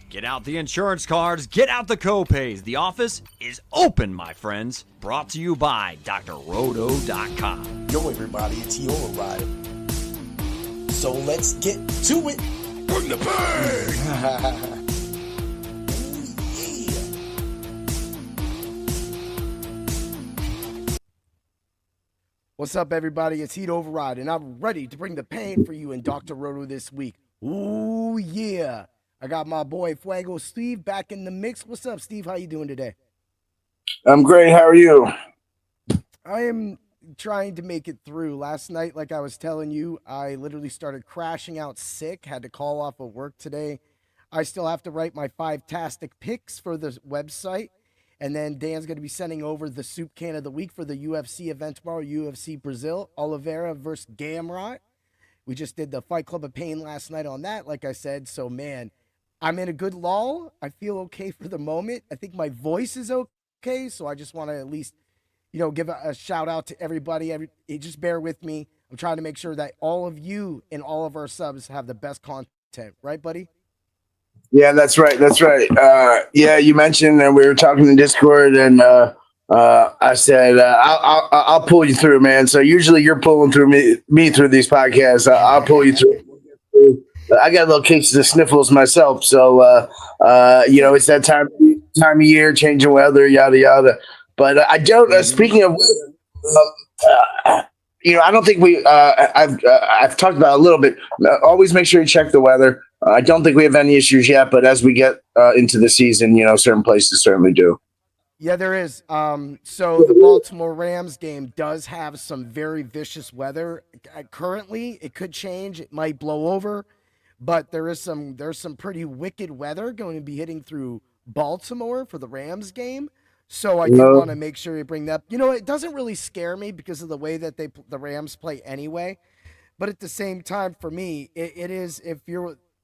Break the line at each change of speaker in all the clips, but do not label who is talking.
Get out the insurance cards, get out the copays. The office is open, my friends. Brought to you by drroto.com.
Yo, everybody, it's Yo Rider. So let's get to it.
Bring the pain!
What's up, everybody? It's Heat Override, and I'm ready to bring the pain for you in Dr. Roto this week. Ooh, yeah. I got my boy Fuego Steve back in the mix. What's up, Steve? How you doing today?
I'm great. How are you?
I am trying to make it through. Last night, like I was telling you, I literally started crashing out sick, had to call off of work today. I still have to write my 5-tastic picks for the website. And then Dan's going to be sending over the soup can of the week for the UFC event tomorrow, UFC Brazil, Oliveira versus Gamrot. We just did the Fight Club of Pain last night on that, like I said. So, man, I'm in a good lull. I feel okay for the moment. I think my voice is okay, so I just want to at least, give a shout out to everybody. Just bear with me. I'm trying to make sure that all of you and all of our subs have the best content. Right, buddy?
Yeah, that's right. That's right. Yeah, you mentioned that we were talking in Discord, and I said I'll pull you through, man. So usually you're pulling through me through these podcasts. I'll pull you through. I got little cases of sniffles myself, so it's that time of year, changing weather, yada yada. But I don't. Speaking of weather, I don't think I've talked about it a little bit. Always make sure you check the weather. I don't think we have any issues yet, but as we get into the season, certain places certainly do.
Yeah, there is. So the Baltimore Rams game does have some very vicious weather. Currently, it could change. It might blow over, but there's some pretty wicked weather going to be hitting through Baltimore for the Rams game. So I do want to make sure you bring that up. It doesn't really scare me because of the way that the Rams play anyway. But at the same time, for me, it is, if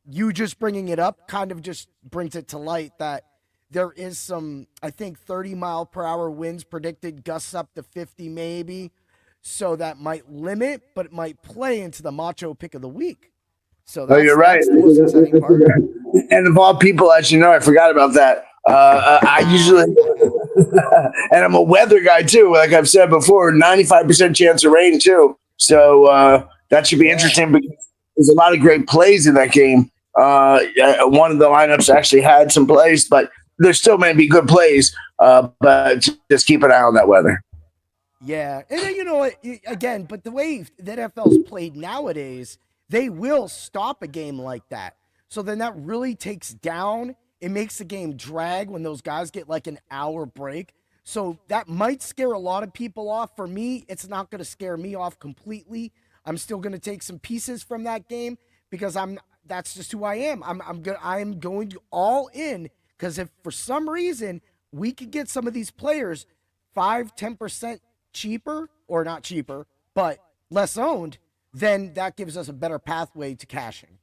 you just bringing it up kind of just brings it to light that there is some, I think, 30-mile-per-hour winds predicted, gusts up to 50 maybe. So that might limit, but it might play into the macho pick of the week. So
you're right.
That's the most exciting part.
And of all people, as you know, I forgot about that. I usually, and I'm a weather guy too. Like I've said before, 95% chance of rain too. So that should be interesting because there's a lot of great plays in that game. One of the lineups actually had some plays, but there's still may be good plays. But just keep an eye on that weather.
Yeah, and then, again, but the way the NFL's played nowadays, they will stop a game like that. So then that really takes down. It makes the game drag when those guys get like an hour break. So that might scare a lot of people off. For me, it's not going to scare me off completely. I'm still going to take some pieces from that game because that's just who I am. I'm going all in because if for some reason we could get some of these players 5-10% cheaper, or not cheaper, but less owned, then that gives us a better pathway to cashing.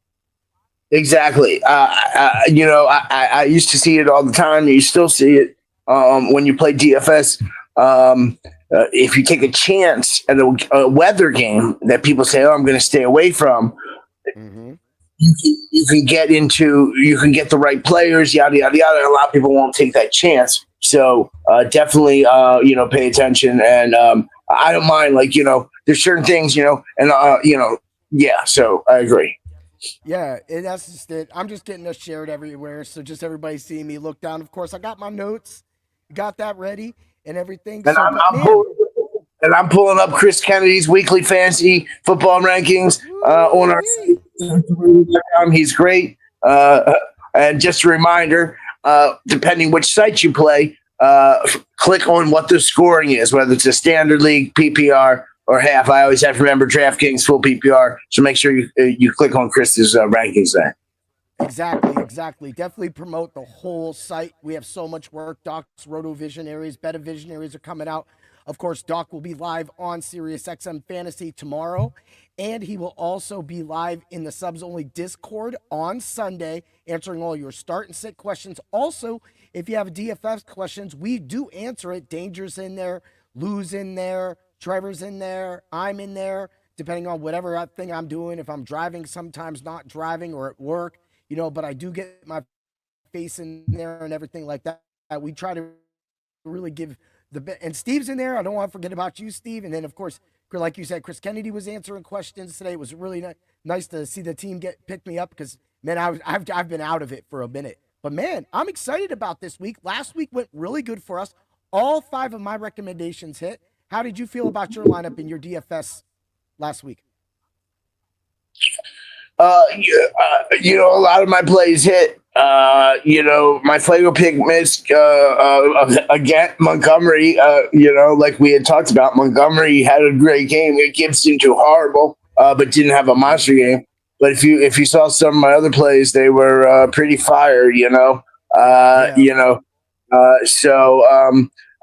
Exactly. I used to see it all the time. You still see it when you play DFS. If you take a chance at a weather game that people say, "Oh, I'm going to stay away from," you can get the right players, yada yada yada. And a lot of people won't take that chance. So definitely, pay attention. And I don't mind. There's certain things, yeah. So I agree.
Yeah, and that's just it. I'm just getting us shared everywhere, so just everybody seeing me look down. Of course, I got my notes, got that ready, and everything.
And I'm pulling up Chris Kennedy's weekly fantasy football rankings on our site. He's great. And just a reminder, depending which site you play, click on what the scoring is, whether it's a standard league, PPR, or half. I always have to remember DraftKings full PPR. So make sure you click on Chris's rankings there.
Exactly. Definitely promote the whole site. We have so much work. Doc's Roto Visionaries, Beta Visionaries are coming out. Of course, Doc will be live on SiriusXM Fantasy tomorrow. And he will also be live in the Subs Only Discord on Sunday, answering all your start and sit questions. Also, if you have DFS questions, we do answer it. Danger's in there, Lou's in there, Trevor's in there, I'm in there. depending on whatever thing I'm doing. If I'm driving, sometimes not driving or at work, but I do get my face in there and everything like that. We try to really give and Steve's in there. I don't want to forget about you, Steve. And then, of course, like you said, Chris Kennedy was answering questions today. It was really nice to see the team pick me up because, man, I've been out of it for a minute. But, man, I'm excited about this week. Last week went really good for us. All 5 of my recommendations hit. How did you feel about your lineup in your DFS last week?
A lot of my plays hit. My Fuego Pick missed again. Montgomery, like we had talked about, Montgomery had a great game. Gibson too horrible, but didn't have a monster game. But if you saw some of my other plays, they were pretty fire. So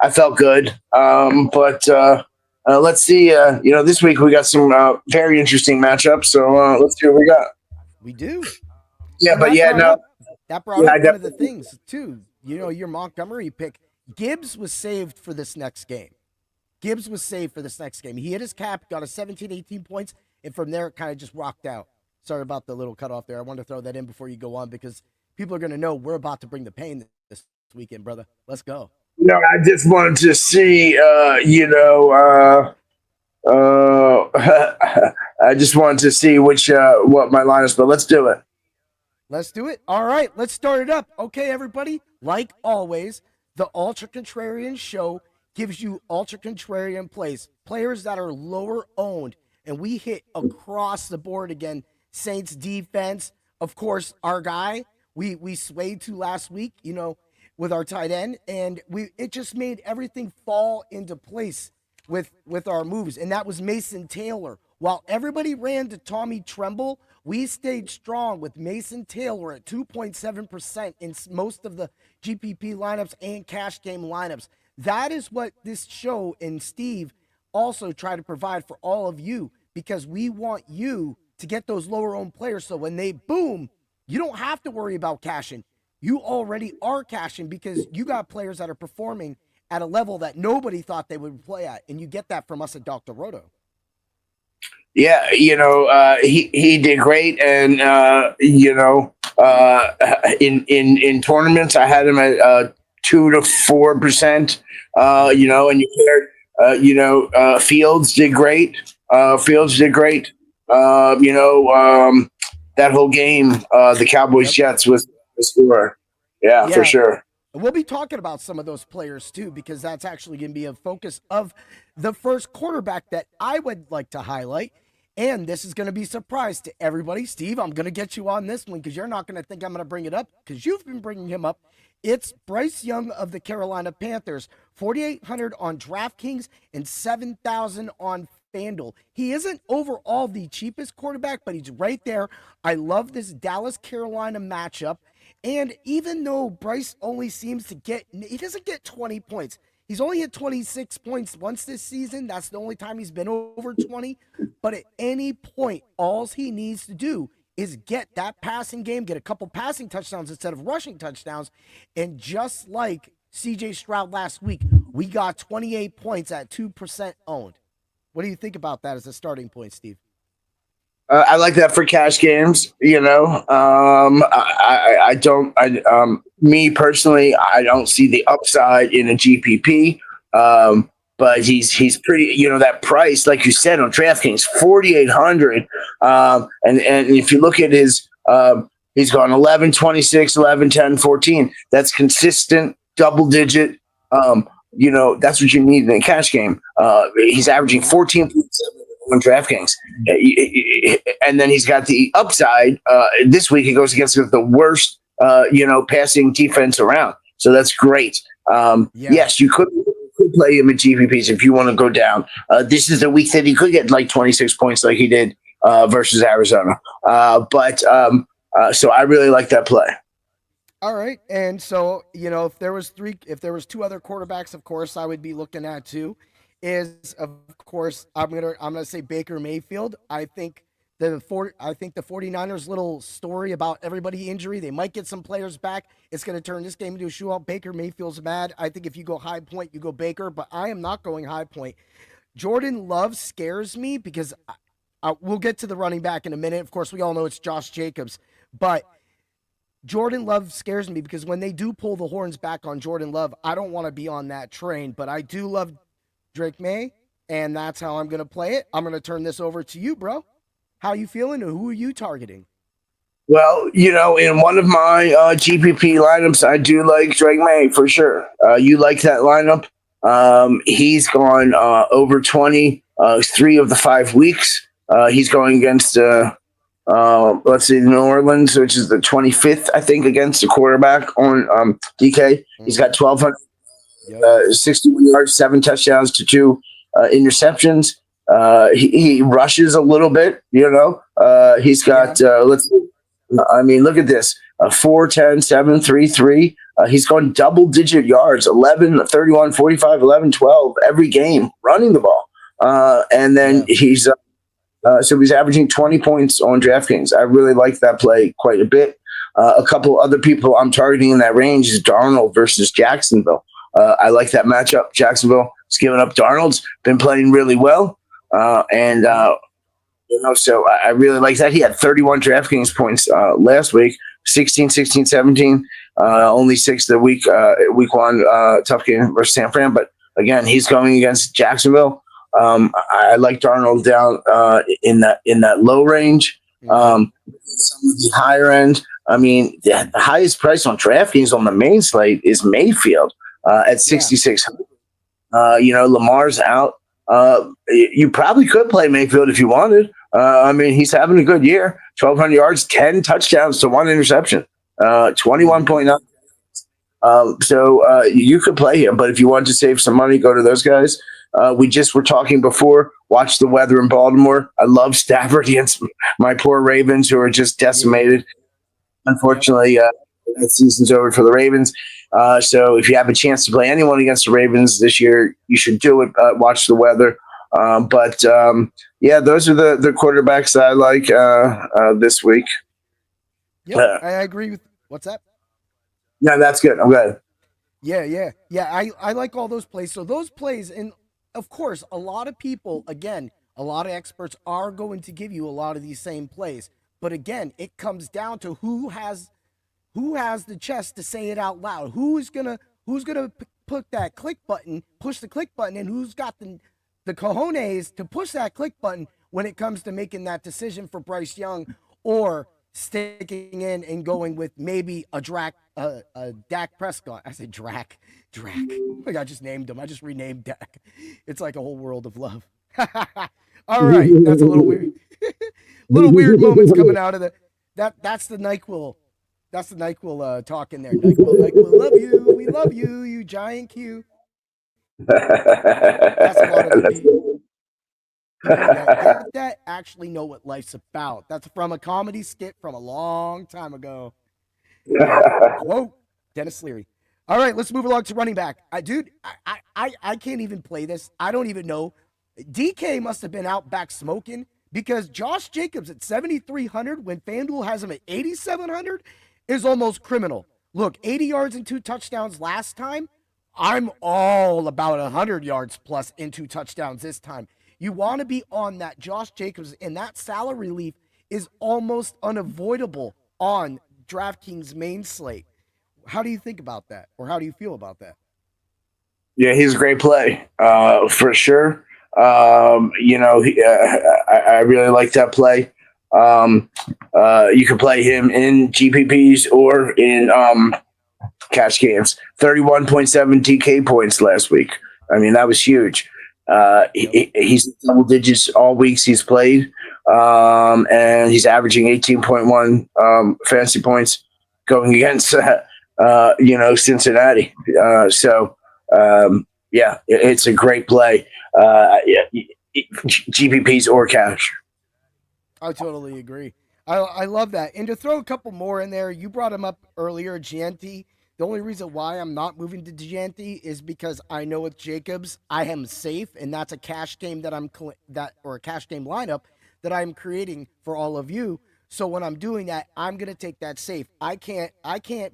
I felt good. But let's see. This week we got some very interesting matchups. So let's see what we got.
We do.
Yeah, but
that brought up one of the things too. Your Montgomery pick. Gibbs was saved for this next game. He hit his cap, got a 17, 18 points, and from there it kind of just rocked out. Sorry about the little cutoff there. I wanted to throw that in before you go on because people are going to know we're about to bring the pain this weekend, brother. Let's go.
No, I just wanted to see, I just wanted to see what my line is, but let's do it.
Let's do it. All right, let's start it up. Okay, everybody. Like always, the Ultra Contrarian Show gives you Ultra Contrarian players that are lower owned, and we hit across the board again. Saints defense, of course, our guy we swayed to last week, with our tight end, and it just made everything fall into place with our moves, and that was Mason Taylor. While everybody ran to Tommy Tremble, we stayed strong with Mason Taylor at 2.7% in most of the GPP lineups and cash game lineups. That is what this show and Steve also try to provide for all of you, because we want you to get those lower owned players. So when they boom, you don't have to worry about cashing. You already are cashing because you got players that are performing at a level that nobody thought they would play at. And you get that from us at Dr. Roto.
Yeah, he did great, and in tournaments I had him at 2 to 4%. And you heard, Fields did great. That whole game, the Cowboys Jets was the score. Yeah, for sure.
And we'll be talking about some of those players too, because that's actually going to be a focus of the first quarterback that I would like to highlight. And this is going to be a surprise to everybody. Steve, I'm going to get you on this one because you're not going to think I'm going to bring it up because you've been bringing him up. It's Bryce Young of the Carolina Panthers, 4,800 on DraftKings and 7,000 on FanDuel. He isn't overall the cheapest quarterback, but he's right there. I love this Dallas-Carolina matchup. And even though Bryce only seems to he doesn't get 20 points. He's only hit 26 points once this season. That's the only time he's been over 20. But at any point, all he needs to do is get that passing game, get a couple passing touchdowns instead of rushing touchdowns. And just like CJ Stroud last week, we got 28 points at 2% owned. What do you think about that as a starting point, Steve?
I like that for cash games. Me personally, I don't see the upside in a GPP. But he's pretty, that price, like you said, on DraftKings, 4,800. And if you look at his, he's gone 11, 26, 11, 10, 14. That's consistent double digit. That's what you need in a cash game. He's averaging 14.7 on DraftKings. And then he's got the upside. This week he goes against the worst, passing defense around. So that's great. Yes, you could play him at GPPs if you want to go down. This is the week that he could get like 26 points like he did versus Arizona. So I really like that play.
All right. And so, if there was two other quarterbacks, of course, I would be looking at too, is of course, I'm going to say Baker Mayfield. I think the 49ers little story about everybody injury, they might get some players back. It's going to turn this game into a shootout. Baker Mayfield's bad. I think if you go high point, you go Baker, but I am not going high point. Jordan Love scares me because we'll get to the running back in a minute. Of course, we all know it's Josh Jacobs, but Jordan Love scares me because when they do pull the horns back on Jordan Love, I don't want to be on that train, but I do love Drake May, and that's how I'm going to play it. I'm going to turn this over to you, bro. How you feeling, and who are you targeting?
Well, in one of my GPP lineups, I do like Drake May for sure. You like that lineup? He's gone over 20 3 of the 5 weeks. He's going against, let's see, New Orleans, which is the 25th, I think, against the quarterback on DK. He's got 1,261 yards, 7 touchdowns to 2 interceptions. He rushes a little bit, He's got, let's see. I mean, look at this: 4, 10, 7, 3, 3. He's gone double-digit yards: 11, 31, 45, 11, 12 every game running the ball. And then he's averaging 20 points on DraftKings. I really like that play quite a bit. A couple other people I'm targeting in that range is Darnold versus Jacksonville. I like that matchup. Jacksonville is giving up. Darnold's been playing really well, so I really like that. He had 31 DraftKings points last week, 16, 16, 17, only 6 the week 1 tough game versus San Fran. But again, he's going against Jacksonville. I like Darnold down in that low range. Some of the higher end. I mean, the highest price on DraftKings on the main slate is Mayfield at 6,600. Lamar's out. You probably could play Mayfield if you wanted. I mean, he's having a good year. 1,200 yards, 10 touchdowns to 1 interception, 21.9. So you could play him. But if you want to save some money, go to those guys. We just were talking before. Watch the weather in Baltimore. I love Stafford against my poor Ravens, who are just decimated. Unfortunately, that season's over for the Ravens. So if you have a chance to play anyone against the Ravens this year, you should do it. Watch the weather. But those are the quarterbacks that I like this week.
Yeah, I agree with what's that?
Yeah, that's good. I'm glad.
Yeah. I like all those plays. So those plays, and of course, a lot of people, again, a lot of experts are going to give you a lot of these same plays. But again, it comes down to who has the chest to say it out loud. Who's gonna put that click button, push the click button, and who's got the cojones to push that click button when it comes to making that decision for Bryce Young or sticking in and going with maybe a Dak Prescott. I said Drac. Like I just named him. I just renamed Dak. It's like a whole world of love. All right, that's a little weird. Little weird moments coming out of that's the NyQuil. That's the NyQuil talk in there. NyQuil, love you. We love you, you giant Q. That's a lot of the people that actually know what life's about. That's from a comedy skit from a long time ago. Whoa, Dennis Leary. All right, let's move along to running back. I can't even play this. I don't even know. DK must have been out back smoking because Josh Jacobs at 7,300 when FanDuel has him at 8,700 is almost criminal. Look, 80 yards and 2 touchdowns last time. I'm all about 100 yards plus and 2 touchdowns this time. You want to be on that Josh Jacobs, and that salary relief is almost unavoidable on DraftKings main slate. How do you think about that, or how do you feel about that?
Yeah, he's a great play for sure. I really like that play. You can play him in GPPs or in cash games. 31.7 DK points last week. I mean, that was huge. He's double digits all weeks he's played, and he's averaging 18.1 fantasy points going against Cincinnati. It's a great play. GPPs or cash.
I totally agree. I love that. And to throw a couple more in there, you brought him up earlier, Gianti. The only reason why I'm not moving to Gianti is because I know with Jacobs, I am safe, and that's a cash game or a cash game lineup that I'm creating for all of you. So when I'm doing that, I'm gonna take that safe. I can't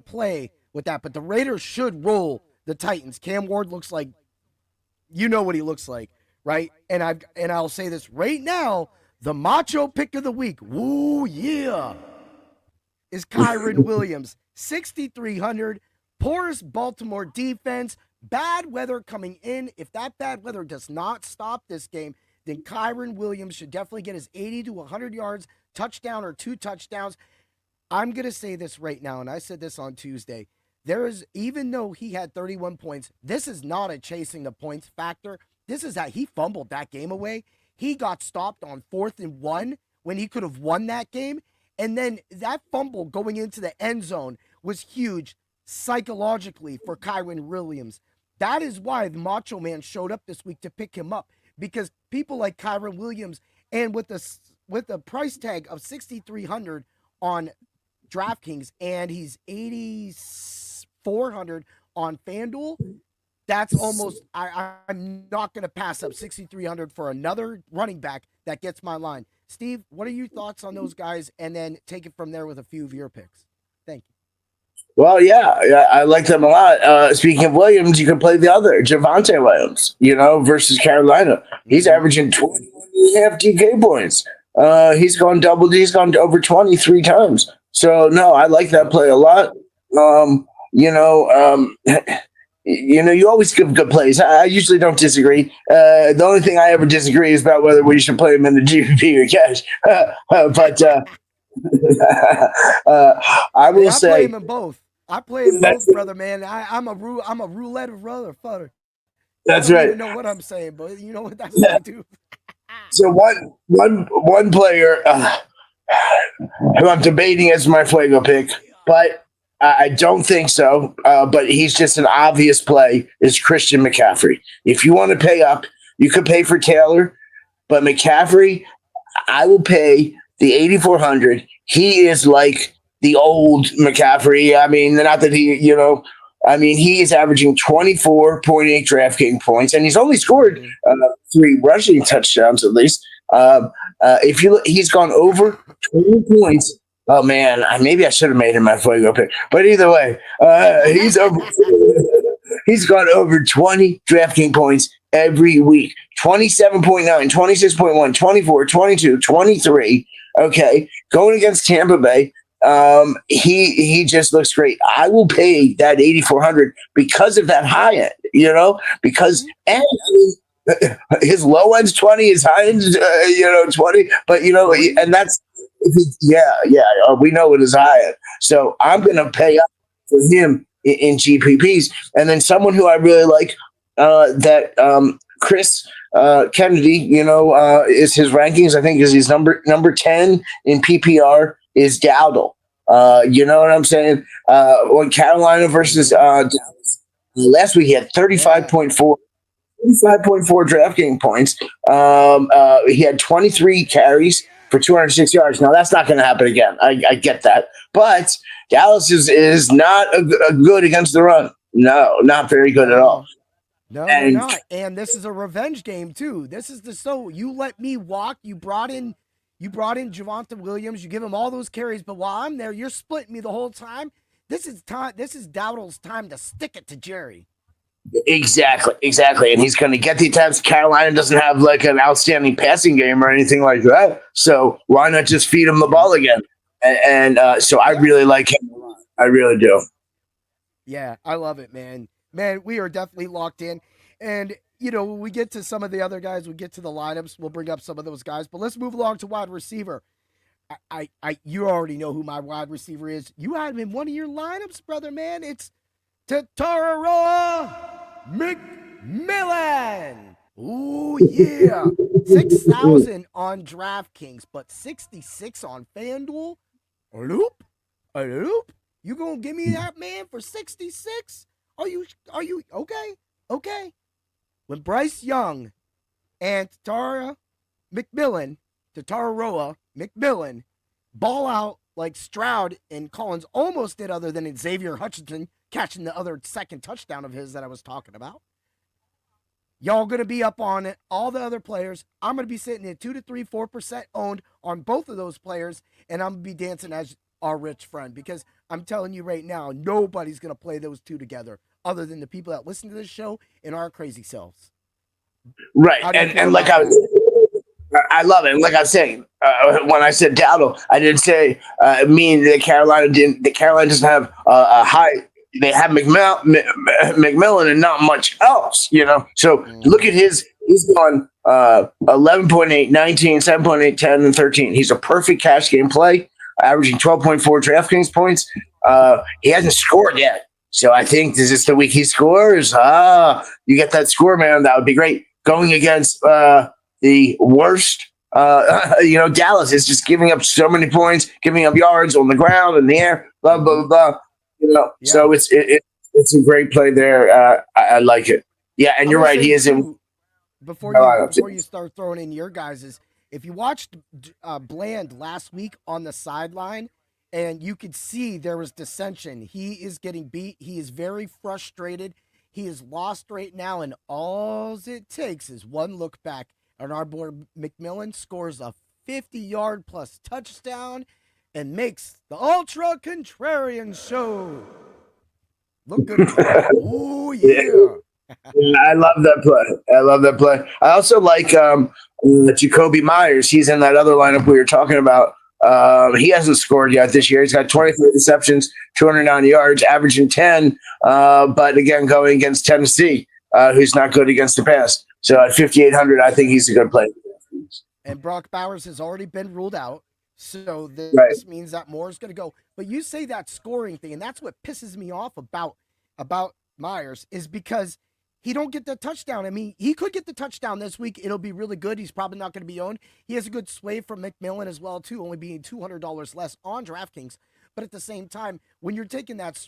play with that, but the Raiders should roll the Titans. Cam Ward looks like, you know what he looks like, right? And I'll say this right now. The macho pick of the week. Ooh, yeah. Is Kyron Williams. 6,300. Poorest Baltimore defense. Bad weather coming in. If that bad weather does not stop this game, then Kyron Williams should definitely get his 80 to 100 yards, touchdown or 2 touchdowns. I'm going to say this right now, and I said this on Tuesday. Even though he had 31 points, this is not a chasing the points factor. This is that he fumbled that game away. He got stopped on 4th and 1 when he could have won that game. And then that fumble going into the end zone was huge psychologically for Kyron Williams. That is why the Macho Man showed up this week to pick him up, because people like Kyron Williams, and with the price tag of 6,300 on DraftKings, and he's 8,400 on FanDuel, that's almost, I'm not going to pass up 6,300 for another running back that gets my line. Steve, what are your thoughts on those guys? And then take it from there with a few of your picks. Thank you.
Well, yeah, I like them a lot. Speaking of Williams, you can play the other, Javonte Williams, versus Carolina. He's averaging 21.5 DK points. He's gone over 23 times. So, no, I like that play a lot. You always give good plays. I usually don't disagree. The only thing I ever disagree is about whether we should play him in the GPP or cash. But I will say,
I play him in both. I play him both, brother, man. I'm a roulette brother, futter.
That's
I don't
right.
even know what I'm saying, but you know what? That's what I do.
So one player who I'm debating as my Fuego pick, but I don't think so. But he's just an obvious play, is Christian McCaffrey. If you want to pay up, you could pay for Taylor, but McCaffrey, I will pay the 8,400. He is like the old McCaffrey. I mean, not that he is averaging 24.8 DraftKings points, and he's only scored 3 rushing touchdowns at least. He's gone over 20 points. Oh man, maybe I should have made him my Fuego pick. But either way, he's gone over 20 DraftKings points every week. 27.9, 26.1, 24, 22, 23. Okay, going against Tampa Bay. He just looks great. I will pay that 8,400 because of that high end, because his low end's 20, his high end's 20, but and that's we know it is high end. So I'm gonna pay up for him in GPPs, and then someone who I really like Chris Kennedy, is his rankings. I think is his number 10 in PPR is Dowdle. You know what I'm saying? When Carolina versus Dallas, last week he had 35.4 DraftKings points. He had 23 carries for 206 yards. Now that's not going to happen again. I get that, but Dallas is not a good against the run. No, not very good at all.
No, they're not. And this is a revenge game too. This is you let me walk. You brought in Javonte Williams. You give him all those carries, but while I'm there, you're splitting me the whole time. This is Dowdle's time to stick it to Jerry.
Exactly. And he's going to get the attempts. Carolina doesn't have like an outstanding passing game or anything like that. So why not just feed him the ball again? And so I really like him a lot. I really do.
Yeah, I love it, man. Man, we are definitely locked in. And, when we get to some of the other guys, we get to the lineups, we'll bring up some of those guys. But let's move along to wide receiver. You already know who my wide receiver is. You had him in one of your lineups, brother, man. It's Tatararoa McMillan. Ooh, yeah. 6,000 on DraftKings, but 66 on FanDuel. A loop? You gonna give me that, man, for 66? Are you okay? Okay. When Bryce Young and Tatararoa McMillan ball out like Stroud and Collins almost did, other than Xavier Hutchinson catching the other second touchdown of his that I was talking about. Y'all going to be up on it. All the other players, I'm going to be sitting at 2 to 3, 4% owned on both of those players, and I'm going to be dancing as our rich friend, because I'm telling you right now, nobody's going to play those two together other than the people that listen to this show and our crazy selves.
Right. And like I was I love it. And like I was saying, when I said Dowdle, I didn't say mean that Carolina didn't. That Carolina doesn't have a high. They have McMillan and not much else. So look at his. He's gone 11.8, 19, 7.8, 10, and 13. He's a perfect cash game play, averaging 12.4 DraftKings points. He hasn't scored yet. So I think is this the week he scores? You get that score, man. That would be great. Going against the worst, Dallas is just giving up so many points, giving up yards on the ground, in the air, blah, blah, blah. So it's a great play there. I like it. Yeah, and you're right. He is in.
Before you start throwing in your guys's, if you watched Bland last week on the sideline, and you could see there was dissension. He is getting beat. He is very frustrated. He is lost right now, and all it takes is one look back. And our boy McMillan scores a 50-yard plus touchdown and makes the Ultra Contrarian show look good. Oh, yeah.
I love that play. I also like Jacoby Myers. He's in that other lineup we were talking about. He hasn't scored yet this year. He's got 23 receptions, 290 yards, averaging 10. But again, going against Tennessee, who's not good against the pass. So at 5,800, I think he's a good play.
And Brock Bowers has already been ruled out. So this means that more is going to go. But you say that scoring thing, and that's what pisses me off about Myers, is because he don't get the touchdown. I mean, he could get the touchdown this week. It'll be really good. He's probably not going to be owned. He has a good sway from McMillan as well, too, only being $200 less on DraftKings. But at the same time, when you're taking that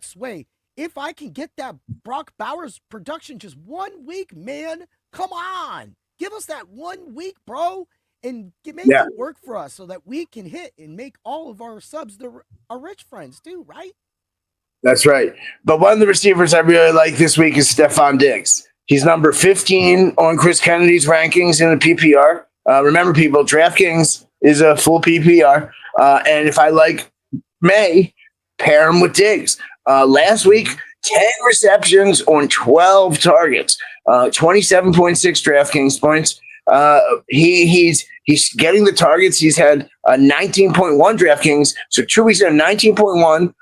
sway, if I can get that Brock Bowers production just 1 week, man, come on. Give us that 1 week, bro, and make it work for us so that we can hit and make all of our subs our rich friends too, right?
That's right. But one of the receivers I really like this week is Stephon Diggs. He's number 15 on Chris Kennedy's rankings in the PPR. Remember, people, DraftKings is a full PPR. And if I like May, pair him with Diggs. Last week, 10 receptions on 12 targets, 27.6 DraftKings points. He's getting the targets. He's had a 19.1 DraftKings. So 2 weeks in, 19.1.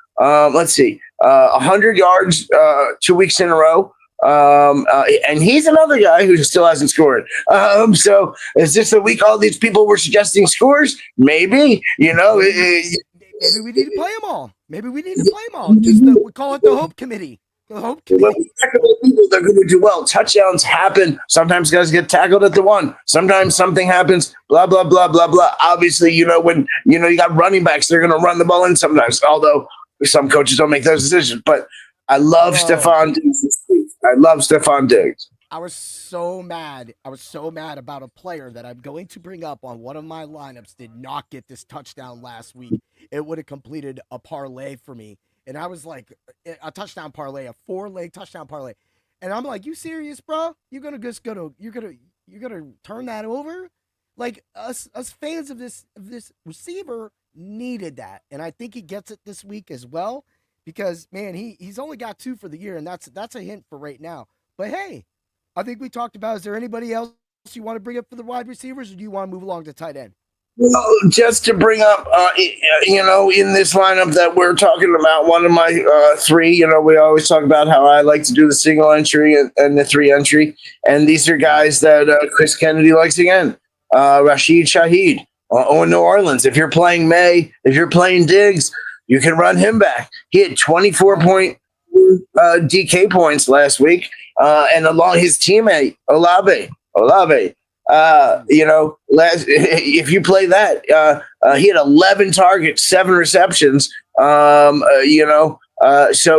Let's see, 100 yards 2 weeks in a row. And he's another guy who still hasn't scored. So is this the week all these people were suggesting scores? Maybe,
Maybe we need to play them all. Just we call it the Hope Committee. The Hope Committee.
People, they're going to do well. Touchdowns happen. Sometimes guys get tackled at the one. Sometimes something happens. Blah, blah, blah, blah, blah. Obviously, when you got running backs, they're going to run the ball in sometimes. Although some coaches don't make those decisions. But I love Stephon Diggs. I love Stephon Diggs.
I was so mad about a player that I'm going to bring up on one of my lineups did not get this touchdown last week. It would have completed a parlay for me. And I was like, a touchdown parlay, a 4-leg touchdown parlay. And I'm like, you serious, bro? You're gonna turn that over? Like us fans of this receiver needed that. And I think he gets it this week as well. Because man, he's only got 2 for the year, and that's a hint for right now. But hey, I think we talked about, is there anybody else you want to bring up for the wide receivers, or do you want to move along to tight end?
Well, just to bring up, in this lineup that we're talking about, one of my 3, we always talk about how I like to do the single entry and the 3 entry. And these are guys that Chris Kennedy likes again. Rashid Shaheed on New Orleans. If you're playing May, if you're playing Diggs, you can run him back. He had 24 DK points last week. And along his teammate, Olave. If you play that, he had 11 targets, 7 receptions. So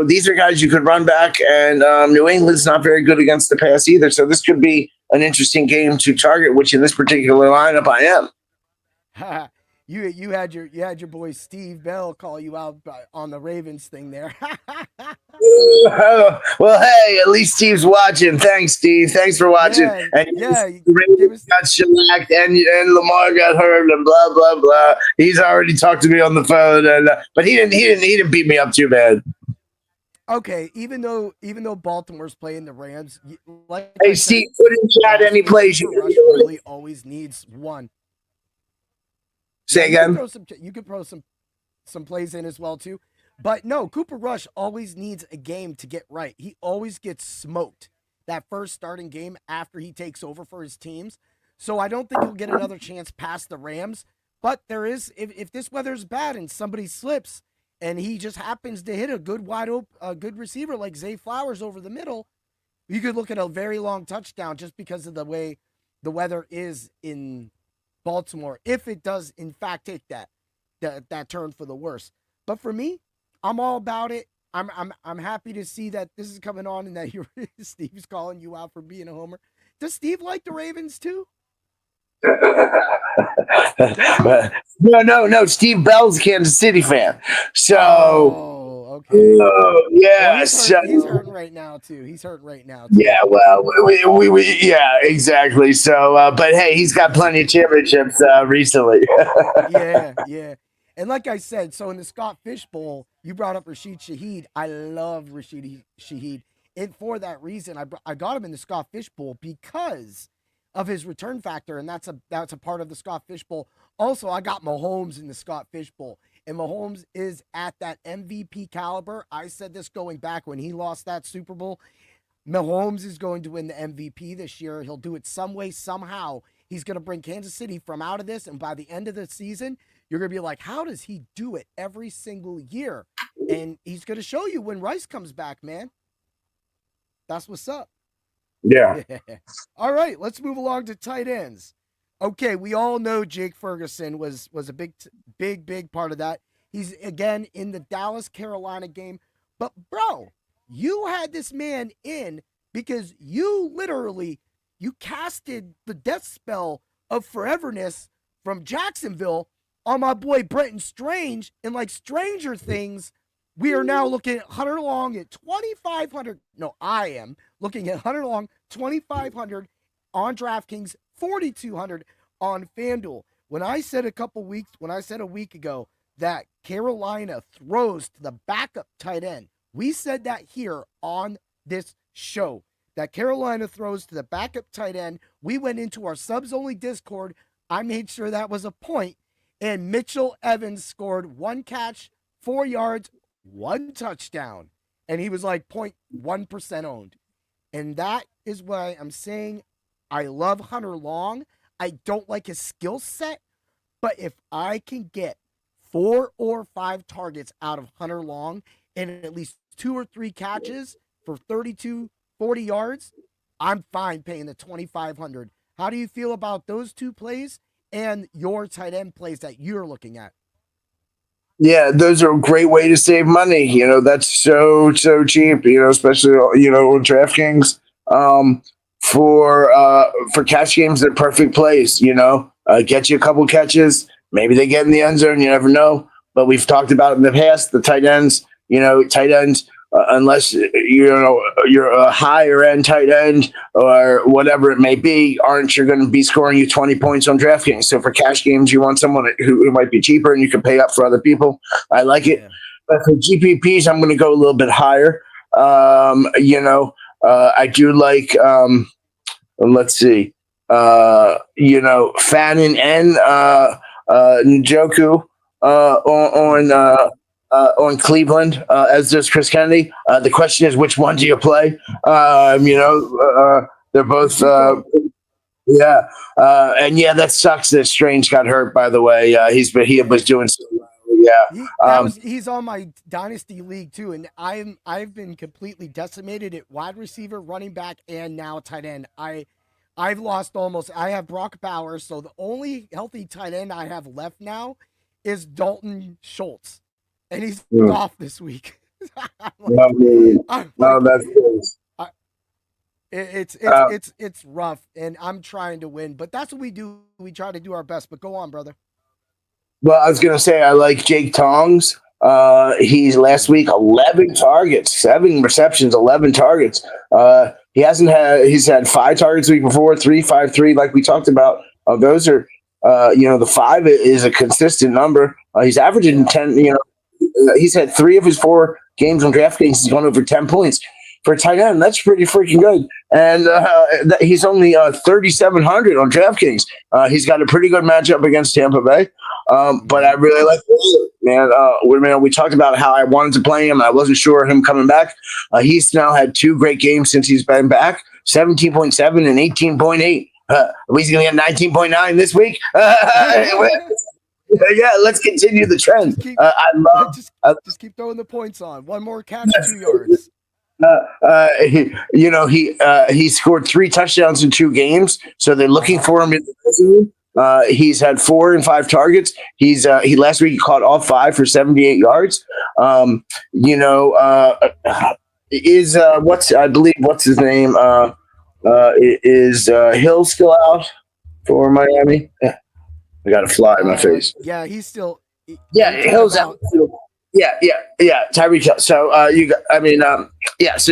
these are guys you could run back, and New England's not very good against the pass either. So this could be an interesting game to target, which in this particular lineup I am.
You had your boy Steve Bell call you out on the Ravens thing there.
Well, hey, at least Steve's watching. Thanks, Steve. Thanks for watching. The Ravens got shellacked and Lamar got hurt and blah blah blah. He's already talked to me on the phone, but he didn't beat me up too bad.
Okay, even though Baltimore's playing the Rams, like
Hey,
I said,
Steve, put in chat any plays you
Rush really always needs one.
say again.
You could throw some plays in as well too. But no, Cooper Rush always needs a game to get right. He always gets smoked that first starting game after he takes over for his teams. So I don't think he'll get another chance past the Rams. But there is, if this weather's bad and somebody slips and he just happens to hit a good wide open, a good receiver like Zay Flowers over the middle, you could look at a very long touchdown just because of the way the weather is in Baltimore. If it does in fact take that turn for the worse. But for me, I'm all about it. I'm happy to see that this is coming on and that Steve's calling you out for being a homer. Does Steve like the Ravens too?
No. Steve Bell's a Kansas City fan. So,
okay.
Yeah.
Well, he's hurting right now too.
Yeah, well, yeah, exactly. So, but hey, he's got plenty of championships recently.
Yeah. And like I said, so in the Scott Fish Bowl, you brought up Rashid Shaheed. I love Rashid Shaheed. And for that reason, I got him in the Scott Fish Bowl because of his return factor, and that's a part of the Scott Fish Bowl. Also, I got Mahomes in the Scott Fish Bowl, and Mahomes is at that MVP caliber. I said this going back when he lost that Super Bowl. Mahomes is going to win the MVP this year. He'll do it some way, somehow. He's going to bring Kansas City from out of this, and by the end of the season, you're going to be like, how does he do it every single year? And he's going to show you when Rice comes back, man. That's what's up.
Yeah.
All right, let's move along to tight ends. Okay, we all know Jake Ferguson was a big part of that. He's, again, in the Dallas-Carolina game. But, bro, you had this man in because you casted the death spell of foreverness from Jacksonville on my boy Brenton Strange. And like Stranger Things, we are now looking at Hunter Long at 2,500. No, I am looking at Hunter Long, 2,500 on DraftKings, 4,200 on FanDuel. When I said a week ago that Carolina throws to the backup tight end, we said that here on this show, that Carolina throws to the backup tight end. We went into our subs-only Discord. I made sure that was a point, and Mitchell Evans scored 1 catch, 4 yards, 1 touchdown, and he was like 0.1% owned. And that is why I'm saying I love Hunter Long. I don't like his skill set, but if I can get 4 or 5 targets out of Hunter Long and at least 2 or 3 catches for 32, 40 yards, I'm fine paying the 2,500. How do you feel about those 2 plays and your tight end plays that you're looking at?
Yeah, those are a great way to save money. You know, that's so cheap, you know, especially, you know, with DraftKings. For catch games, they're perfect plays, you know. Get you a couple catches. Maybe they get in the end zone. You never know. But we've talked about it in the past, the tight ends, unless you're a higher end tight end or whatever it may be, aren't you going to be scoring you 20 points on DraftKings? So for cash games, you want someone who might be cheaper and you can pay up for other people. I like it. Yeah. But for GPPs, I'm going to go a little bit higher. I do like, let's see, Fannin and Njoku on Cleveland, as does Chris Kennedy. The question is, which one do you play? They're both, and that sucks that Strange got hurt. By the way, he was doing so well. Yeah,
he's on my dynasty league too, and I've been completely decimated at wide receiver, running back, and now tight end. I've lost I have Brock Bowers, so the only healthy tight end I have left now is Dalton Schultz. And he's off this week. That's it's rough, and I'm trying to win, but that's what we do. We try to do our best. But go on, brother.
Well, I was gonna say I like Jake Tongs. He's last week 11 targets, 7 receptions, 11 targets. He's had 5 targets the week before, 3, 5, 3, like we talked about. Those are the 5 is a consistent number. He's averaging 10. he's had 3 of his 4 games on DraftKings. He's gone over 10 points for a tight end. That's pretty freaking good. And he's only 3,700 on DraftKings. He's got a pretty good matchup against Tampa Bay. But I really like man. We talked about how I wanted to play him. I wasn't sure of him coming back. He's now had 2 great games since he's been back, 17.7 and 18.8. He's going to get 19.9 this week. Yeah, let's continue the trend.
Just keep throwing the points on. One more catch, 2 yards.
He scored 3 touchdowns in 2 games, so they're looking for him in the prison. He's had 4 and 5 targets. He last week he caught all 5 for 78 yards. What's his name? Is Hill still out for Miami? I got a fly in my face.
Yeah, he's still.
Hill's out. Yeah, Tyreek Hill. So so you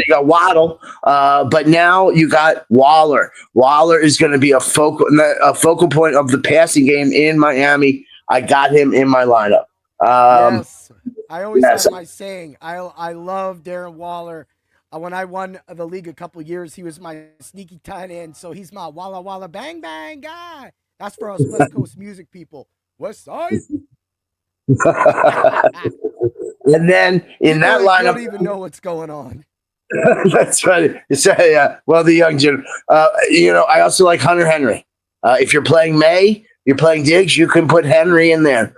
got Waddle, but now you got Waller. Waller is going to be a focal point of the passing game in Miami. I got him in my lineup.
Yes, I always have my saying. I love Darren Waller. When I won the league a couple years, he was my sneaky tight end. So he's my Walla Walla Bang Bang guy. That's for us West Coast music people. West Side.
And then in that lineup,
I don't even know what's going on.
That's funny. The young Jim. I also like Hunter Henry. If you're playing May, you're playing Diggs, you can put Henry in there.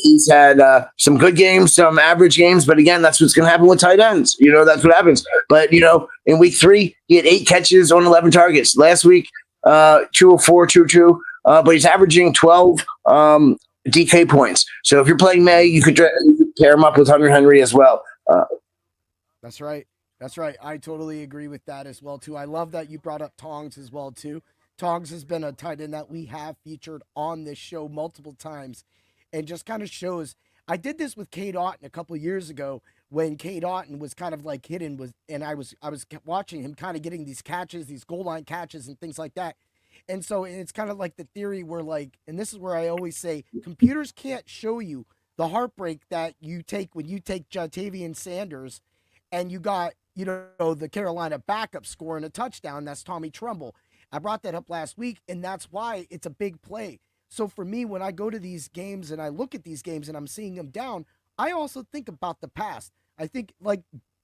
He's had some good games, some average games, but again, that's what's going to happen with tight ends. That's what happens. But in week 3, he had 8 catches on 11 targets. Last week, 204, 2-2. But he's averaging 12 DK points. So if you're playing May, you could pair him up with Hunter Henry as well.
That's right. I totally agree with that as well, too. I love that you brought up Tongs as well, too. Tongs has been a tight end that we have featured on this show multiple times and just kind of shows. I did this with Cade Otton a couple of years ago when Cade Otton was kind of like hidden and I was watching him kind of getting these catches, these goal line catches and things like that. And so it's kind of like the theory where and this is where I always say, computers can't show you the heartbreak that you take when you take Jatavian Sanders and you got, the Carolina backup scoring a touchdown. That's Tommy Trumbull. I brought that up last week, and that's why it's a big play. So for me, when I go to these games and I look at these games and I'm seeing them down, I also think about the past. I think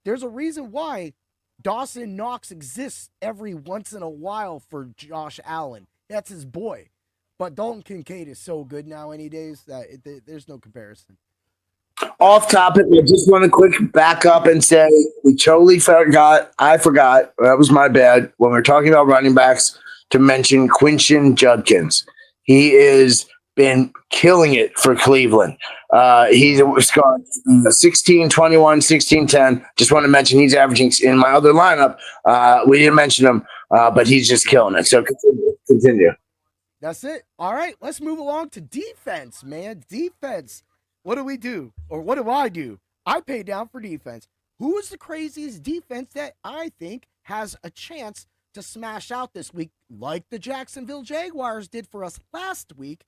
there's a reason why Dawson Knox exists every once in a while for Josh Allen. That's his boy. But Dalton Kincaid is so good nowadays that there's no comparison.
Off topic, I just want to quick back up and say we totally forgot. I forgot. That was my bad. When we were talking about running backs, to mention Quinton Judkins. He has been killing it for Cleveland. He's gone 16, 21, 16, 10. Just want to mention he's averaging in my other lineup. We didn't mention him, but he's just killing it. So continue.
That's it. All right, let's move along to defense, man. Defense. What do we do? Or what do I do? I pay down for defense. Who is the craziest defense that I think has a chance to smash out this week like the Jacksonville Jaguars did for us last week?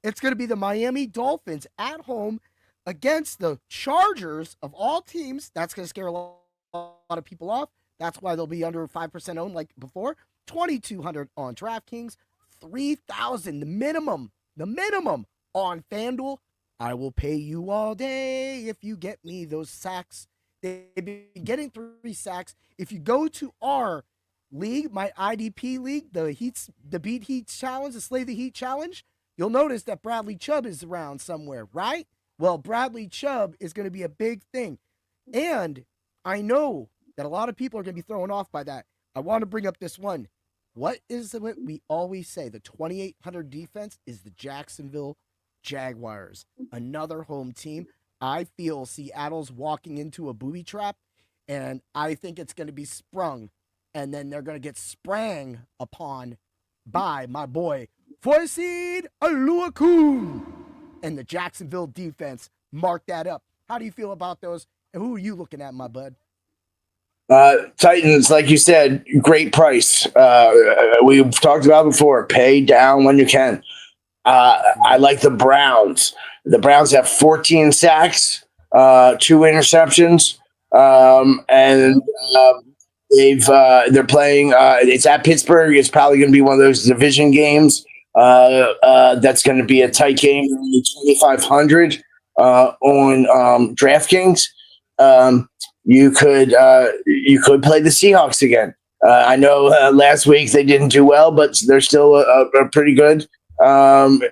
It's going to be the Miami Dolphins at home against the Chargers of all teams. That's going to scare a lot of people off. That's why they'll be under 5% owned like before. 2,200 on DraftKings, 3,000 the minimum on FanDuel. I will pay you all day if you get me those sacks. They've been getting 3 sacks. If you go to our league, my IDP league, the Beat Heat Challenge, the Slay the Heat Challenge, you'll notice that Bradley Chubb is around somewhere, right? Well, Bradley Chubb is going to be a big thing. And I know that a lot of people are going to be thrown off by that. I want to bring up this one. What we always say? The 2,800 defense is the Jacksonville Jaguars, another home team. I feel Seattle's walking into a booby trap, and I think it's going to be sprung, and then they're going to get sprang upon by my boy Foysid Aluakun and the Jacksonville defense. Mark that up. How do you feel about those? And who are you looking at, my bud?
Titans, like you said, great price. We've talked about it before. Pay down when you can. I like the Browns. The Browns have 14 sacks, 2 interceptions, and they're playing. It's at Pittsburgh. It's probably going to be one of those division games. That's going to be a tight game. 2,500 on DraftKings. You could play the Seahawks again. I know last week they didn't do well, but they're still a pretty good. But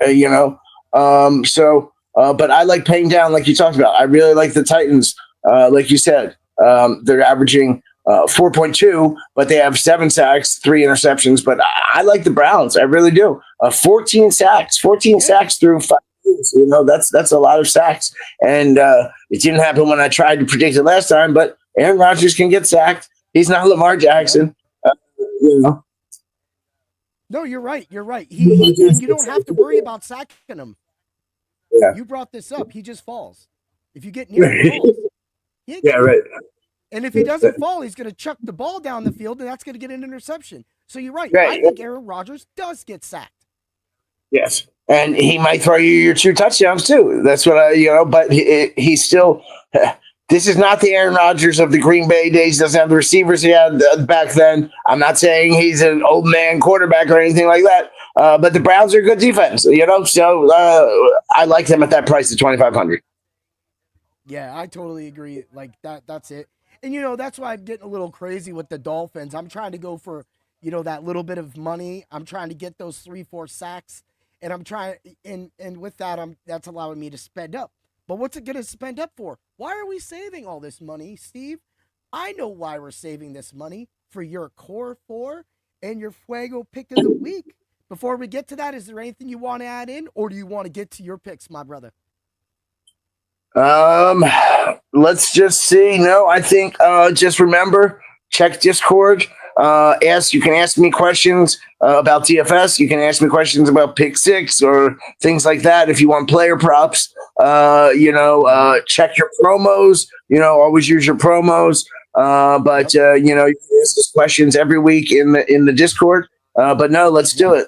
I like paying down, like you talked about. I really like the Titans. Like you said, they're averaging 4.2, but they have 7 sacks, 3 interceptions. But I like the Browns. I really do. 14 sacks through 5 years. That's a lot of sacks. And it didn't happen when I tried to predict it last time. But Aaron Rodgers can get sacked. He's not Lamar Jackson.
No, you're right. You don't have to worry about sacking him.
Yeah.
You brought this up. He just falls. If you get near him, he falls.
Right.
And if he doesn't fall, he's going to chuck the ball down the field, and that's going to get an interception. So you're right. I think Aaron Rodgers does get sacked.
Yes. And he might throw you your 2 touchdowns too. That's what but he's still. This is not the Aaron Rodgers of the Green Bay days. He doesn't have the receivers he had back then. I'm not saying he's an old man quarterback or anything like that. But the Browns are a good defense, So I like them at that price of 2,500.
Yeah, I totally agree. Like that. That's it. And that's why I'm getting a little crazy with the Dolphins. I'm trying to go for that little bit of money. I'm trying to get those 3-4 sacks, and I'm trying. And with that, that's allowing me to spend up. But what's it going to spend up for? Why are we saving all this money, Steve? I know why we're saving this money, for your core 4 and your Fuego pick of the week. Before we get to that, is there anything you want to add in, or do you want to get to your picks, my brother?
Let's just see. No, I think just remember, check Discord. You can ask me questions about DFS. You can ask me questions about Pick 6 or things like that. If you want player props, check your promos. Always use your promos. You can ask us questions every week in the Discord. But no, let's do it.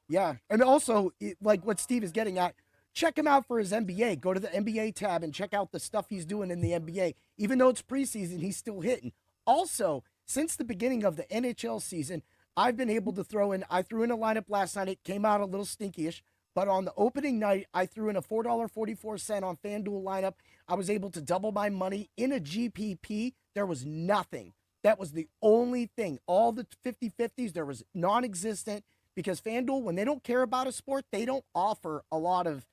Yeah, and also like what Steve is getting at. Check him out for his NBA. Go to the NBA tab and check out the stuff he's doing in the NBA. Even though it's preseason, he's still hitting. Also, since the beginning of the NHL season, I've been able to I threw in a lineup last night. It came out a little stinky-ish, but on the opening night, I threw in a $4.44 on FanDuel lineup. I was able to double my money in a GPP. There was nothing. That was the only thing. All the 50-50s, there was non-existent, because FanDuel, when they don't care about a sport, they don't offer a lot of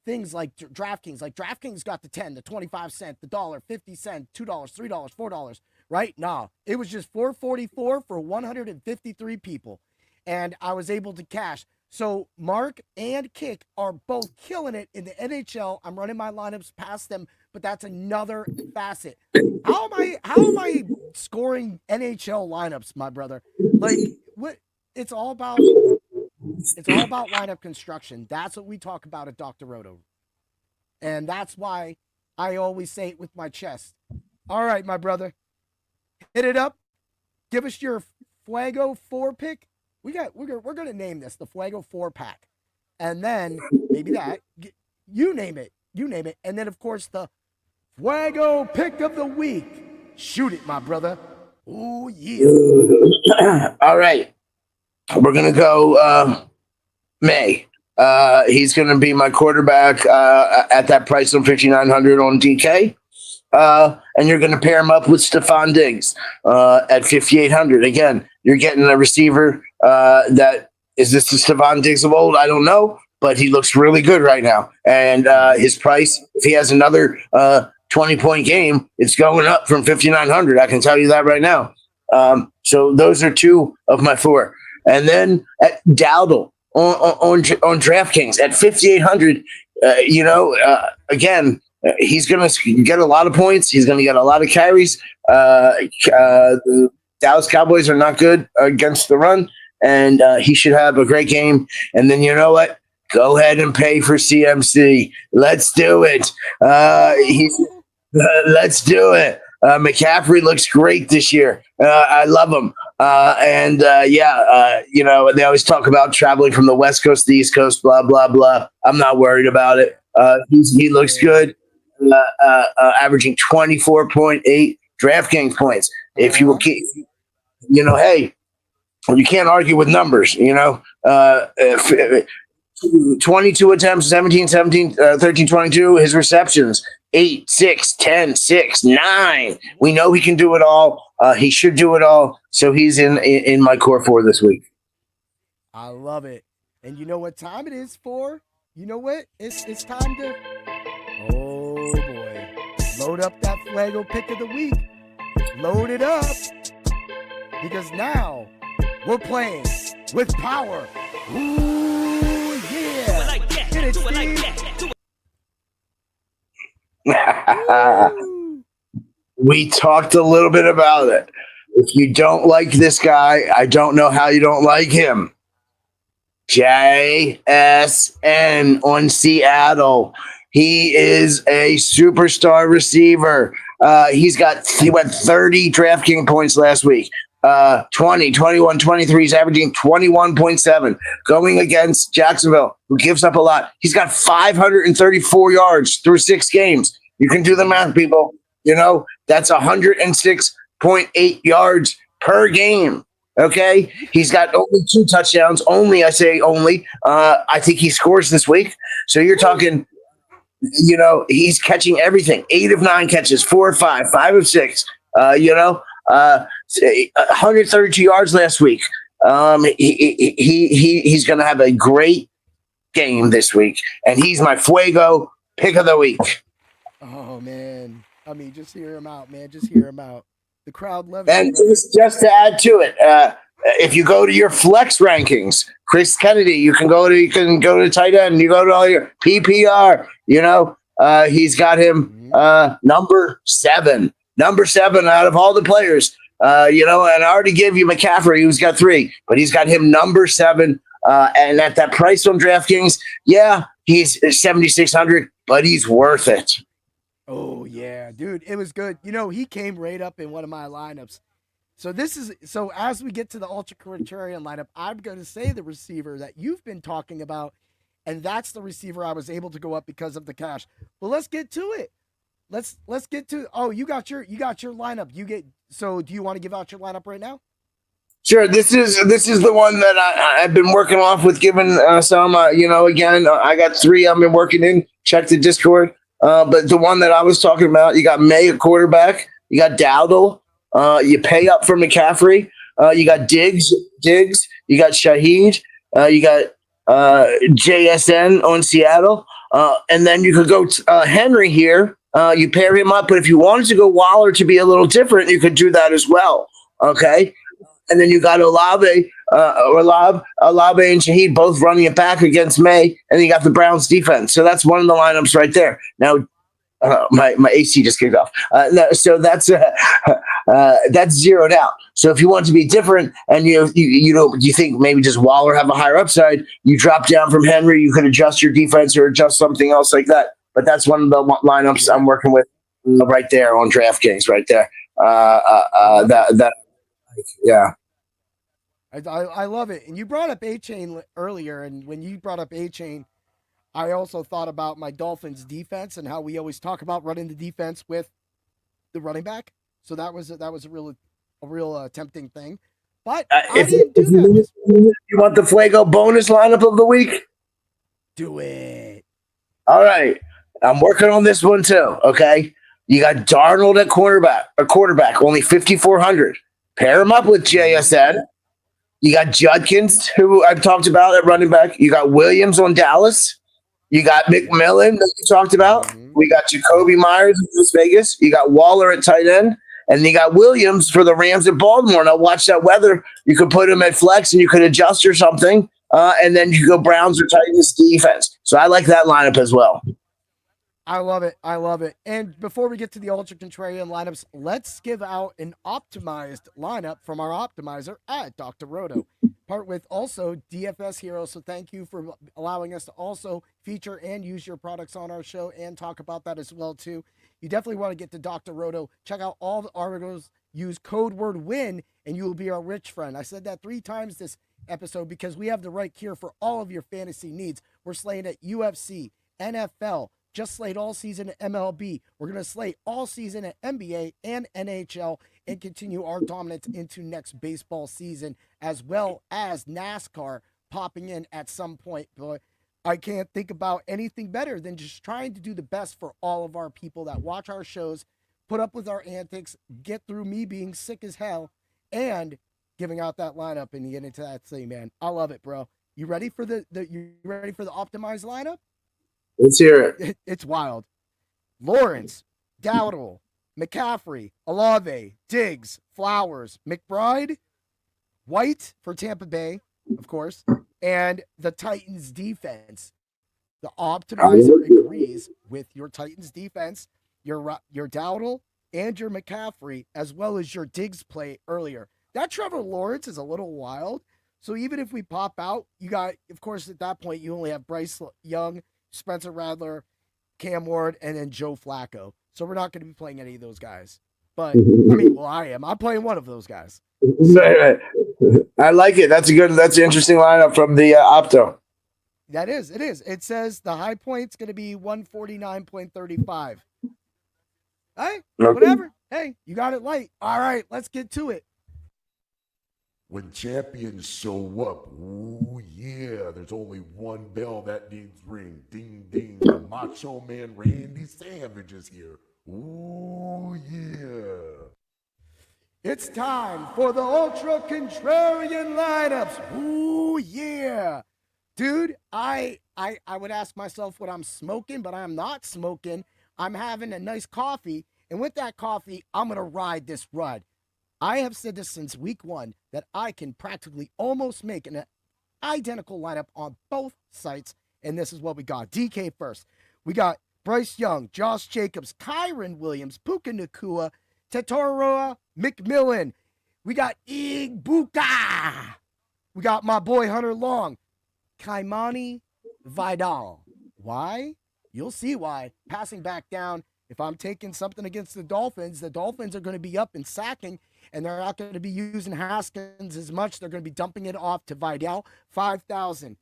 things like DraftKings. Like DraftKings got the 10, the 25 cent, the dollar, 50 cent, $2, $3, $4, right? No, it was just $4.44 for 153 people. And I was able to cash. So Mark and Kick are both killing it in the NHL. I'm running my lineups past them, but that's another facet. How am I scoring NHL lineups, my brother? Like, what? It's all about lineup construction. That's what we talk about at Dr. Roto. And that's why I always say it with my chest. All right, my brother. Hit it up. Give us your Fuego 4 pick. We're going to name this the Fuego 4 pack. And then maybe that. You name it. And then, of course, the Fuego pick of the week. Shoot it, my brother. Oh, yeah.
All right. We're going to go May. He's going to be my quarterback at that price on 5,900 on DK. And you're going to pair him up with Stephon Diggs at 5,800. Again, you're getting a receiver that is this the Stephon Diggs of old? I don't know, but he looks really good right now. And his price, if he has another 20-point game, it's going up from 5,900. I can tell you that right now. So those are 2 of my 4. And then at Dowdle on DraftKings at 5,800, again, he's going to get a lot of points. He's going to get a lot of carries. The Dallas Cowboys are not good against the run, and he should have a great game. And then you know what? Go ahead and pay for CMC. Let's do it. Let's do it. McCaffrey looks great this year. I love him. They always talk about traveling from the West Coast to the East Coast, blah, blah, blah. I'm not worried about it. He looks good, averaging 24.8 DraftKings points. If you will keep, hey, you can't argue with numbers. 22 attempts, 17, 17, 13, 22. His receptions, 8, 6, 10, 6, 9. We know he can do it all. He should do it all. So he's in my core 4 this week.
I love it. And you know what time it is for? You know what? It's time to, oh boy, load up that Fuego pick of the week. Load it up. Because now we're playing with power. Ooh, yeah. Get it, Steve.
We talked a little bit about it. If you don't like this guy, I don't know how you don't like him. JSN on Seattle. He is a superstar receiver. He went 30 DraftKings points last week. 20, 21, 23. He's averaging 21.7. Going against Jacksonville, who gives up a lot. He's got 534 yards through 6 games. You can do the math, people. That's 106.8 yards per game. Okay, he's got only 2 touchdowns. Only, I say only. I think he scores this week. So you're talking, he's catching everything. 8 of 9 catches, 4 of 5, 5 of 6. 132 yards last week. He's going to have a great game this week, and he's my Fuego pick of the week.
Oh man, I mean, just hear him out, man. Just hear him out. The crowd loves it.
And just to add to it, if you go to your flex rankings, Chris Kennedy, you can go to tight end. You go to all your PPR. He's got him number 7 out of all the players. And I already gave you McCaffrey, who's got 3, but he's got him number 7. And at that price on DraftKings, yeah, he's 7,600, but he's worth it.
Oh yeah, dude, it was good. He came right up in one of my lineups. So as we get to the Ultra Contrarian lineup, I'm going to say the receiver that you've been talking about, and that's the receiver I was able to go up because of the cash. Well, let's get to it. Let's get to. Oh, you got your lineup. So do you want to give out your lineup right now?
Sure. This is the one that I've been working off with giving some. Again, I got 3 I've been working in. Check the Discord. But the one that I was talking about, you got May at quarterback, you got Dowdle, you pay up for McCaffrey, you got Diggs, you got Shaheed, you got JSN on Seattle, and then you could go Henry here. You pair him up, but if you wanted to go Waller to be a little different, you could do that as well. Okay, and then you got Olave and Shaheed both running it back against May, and you got the Browns defense. So that's one of the lineups right there. Now, my AC just kicked off. So that's zeroed out. So if you want to be different, and you think maybe just Waller have a higher upside, you drop down from Henry. You could adjust your defense or adjust something else like that. But that's one of the lineups I'm working with right there on DraftKings. Right there. Yeah.
I love it. And you brought up A-Chain earlier, and when you brought up A-Chain, I also thought about my Dolphins defense and how we always talk about running the defense with the running back. So that was a real tempting thing. But I didn't do that.
You want the Fuego bonus lineup of the week?
Do it.
All right. I'm working on this one too. Okay. You got Darnold at quarterback, only 5,400. Pair him up with JSN. You got Judkins, who I've talked about at running back. You got Williams on Dallas. You got McMillan that you talked about. Mm-hmm. We got Jacoby Myers in Las Vegas. You got Waller at tight end. And you got Williams for the Rams at Baltimore. Now watch that weather. You could put him at flex and you could adjust or something. And then you go Browns or Titans defense. So I like that lineup as well.
I love it. And before we get to the Ultra Contrarian lineups, let's give out an optimized lineup from our optimizer at Dr. Roto. Part with also DFS Hero. So thank you for allowing us to also feature and use your products on our show and talk about that as well too. You definitely want to get to Dr. Roto. Check out all the articles. Use code word WIN and you will be our rich friend. I said that 3 times this episode because we have the right cure for all of your fantasy needs. We're slaying at UFC, NFL. Just slate all season at MLB. We're going to slate all season at NBA and NHL and continue our dominance into next baseball season, as well as NASCAR popping in at some point. But I can't think about anything better than just trying to do the best for all of our people that watch our shows, put up with our antics, get through me being sick as hell, and giving out that lineup and getting into that thing, man. I love it, bro. You ready for the optimized lineup?
Let's hear it.
It's wild. Lawrence, Dowdle, McCaffrey, Olave, Diggs, Flowers, McBride, White for Tampa Bay, of course, and the Titans defense. The optimizer agrees with your Titans defense, your Dowdle, and your McCaffrey, as well as your Diggs play earlier. That Trevor Lawrence is a little wild. So even if we pop out, you got, of course, at that point, you only have Bryce Young, Spencer Rattler, Cam Ward, and then Joe Flacco. So we're not going to be playing any of those guys. But, I mean, well, I am. I'm playing one of those guys.
Right. I like it. That's an interesting lineup from the Opto.
That is. It is. It says the high point's going to be 149.35. Hey, whatever. Hey, you got it light. All right, let's get to it.
When champions show up, ooh yeah, there's only one bell that needs ring. Ding ding, the Macho Man Randy Savage is here. Ooh yeah.
It's time for the Ultra Contrarian Lineups. Ooh yeah. Dude, I would ask myself what I'm smoking, but I'm not smoking. I'm having a nice coffee, and with that coffee, I'm going to ride this ride. I have said this since week 1 that I can practically almost make an identical lineup on both sites, and this is what we got. DK first. We got Bryce Young, Josh Jacobs, Kyron Williams, Puka Nakua, Tetoroa McMillan. We got Igbuka. We got my boy Hunter Long, Kaimani Vidal. Why? You'll see why. Passing back down. If I'm taking something against the Dolphins are going to be up and sacking, and they're not going to be using Haskins as much. They're going to be dumping it off to Vidal. 5,000,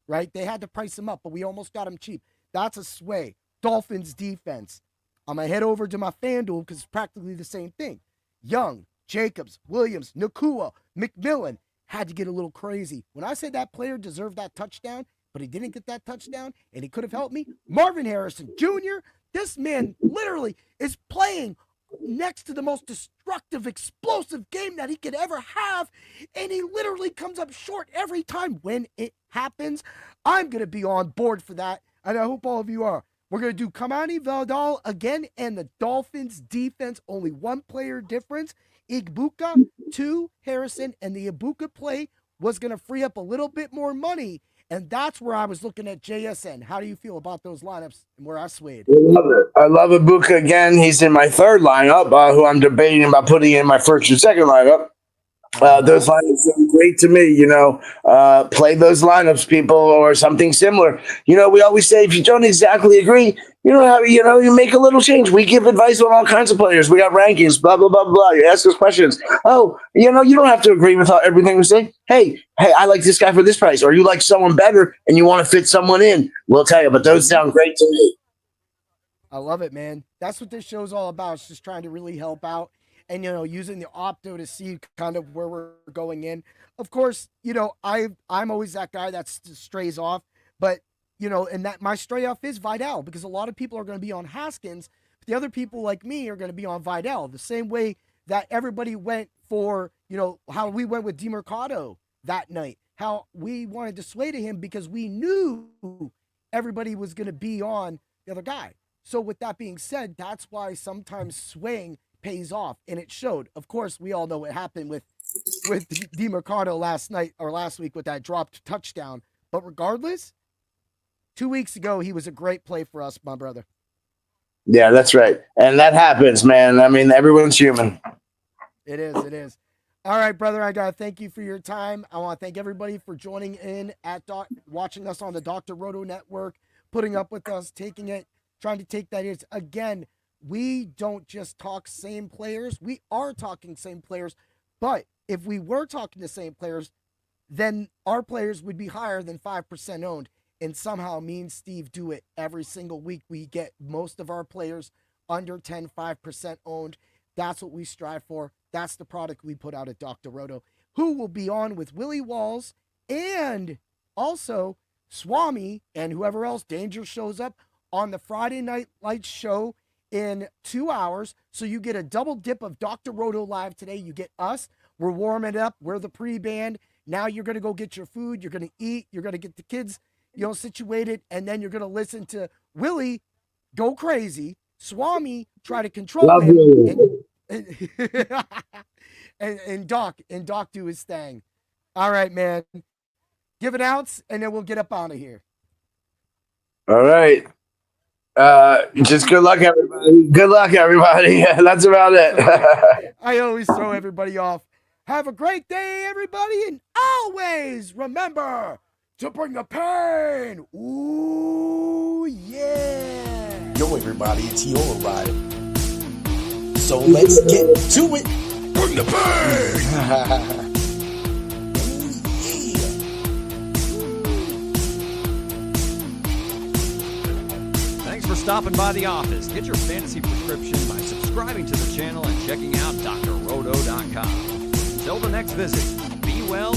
right? They had to price him up, but we almost got him cheap. That's a sway. Dolphins defense. I'm going to head over to my FanDuel because it's practically the same thing. Young, Jacobs, Williams, Nakua, McMillan. Had to get a little crazy. When I said that player deserved that touchdown, but he didn't get that touchdown, and he could have helped me, Marvin Harrison Jr., this man literally is playing next to the most destructive, explosive game that he could ever have, and he literally comes up short every time when it happens. I'm going to be on board for that, and I hope all of you are. We're going to do Kamani Vidal again, and the Dolphins defense, only one player difference. Igbuka, 2, Harrison, and the Ibuka play was going to free up a little bit more money. And that's where I was looking at JSN. How do you feel about those lineups and where I swayed?
I love it. I love Ibuka again. He's in my third lineup, who I'm debating about putting in my first and second lineup. Those lineups are great to me, play those lineups, people, or something similar. We always say if you don't exactly agree, you make a little change. We give advice on all kinds of players. We got rankings, blah, blah, blah, blah. You ask us questions. Oh, you don't have to agree with everything we say. Hey, I like this guy for this price. Or you like someone better and you want to fit someone in. We'll tell you, but those sound great to me.
I love it, man. That's what this show's all about. It's just trying to really help out. And, using the opto to see kind of where we're going in. Of course, I'm always that guy that strays off. But, and that my stray off is Vidal, because a lot of people are going to be on Haskins. But the other people like me are going to be on Vidal. The same way that everybody went for, how we went with DeMercado that night. How we wanted to sway to him because we knew everybody was going to be on the other guy. So with that being said, that's why sometimes swaying pays off, and it showed. Of course, we all know what happened with DeMercado last week with that dropped touchdown. But regardless, 2 weeks ago, he was a great play for us, my brother.
Yeah, that's right. And that happens, man. I mean, everyone's human.
It is. All right, brother, I got to thank you for your time. I want to thank everybody for joining in watching us on the Dr. Roto Network, putting up with us, trying to take that in. Again, we don't just talk same players. We are talking same players. But if we were talking the same players, then our players would be higher than 5% owned. and somehow me and Steve do it every single week. We get most of our players under 10, 5% owned. That's what we strive for. That's the product we put out at Dr. Roto, who will be on with Willie Walls and also Swami and whoever else Danger shows up on the Friday Night Lights show in 2 hours. So you get a double dip of Dr. Roto live today. You get us. We're warming up. We're the pre-band. Now you're going to go get your food. You're going to eat. You're going to get the kids, situated. And then you're going to listen to Willie go crazy. Swami try to control him. And Doc do his thing. All right, man. Give it outs, and then we'll get up out of here.
All right. Just good luck, everybody. Good luck, everybody. That's about it.
I always throw everybody off. Have a great day, everybody, and always remember to bring the pain. Ooh, yeah.
Yo, everybody, it's Yola Rider. So let's get to it.
Bring the pain!
Thanks for stopping by the office. Get your fantasy prescription by subscribing to the channel and checking out drroto.com. Until the next visit, be well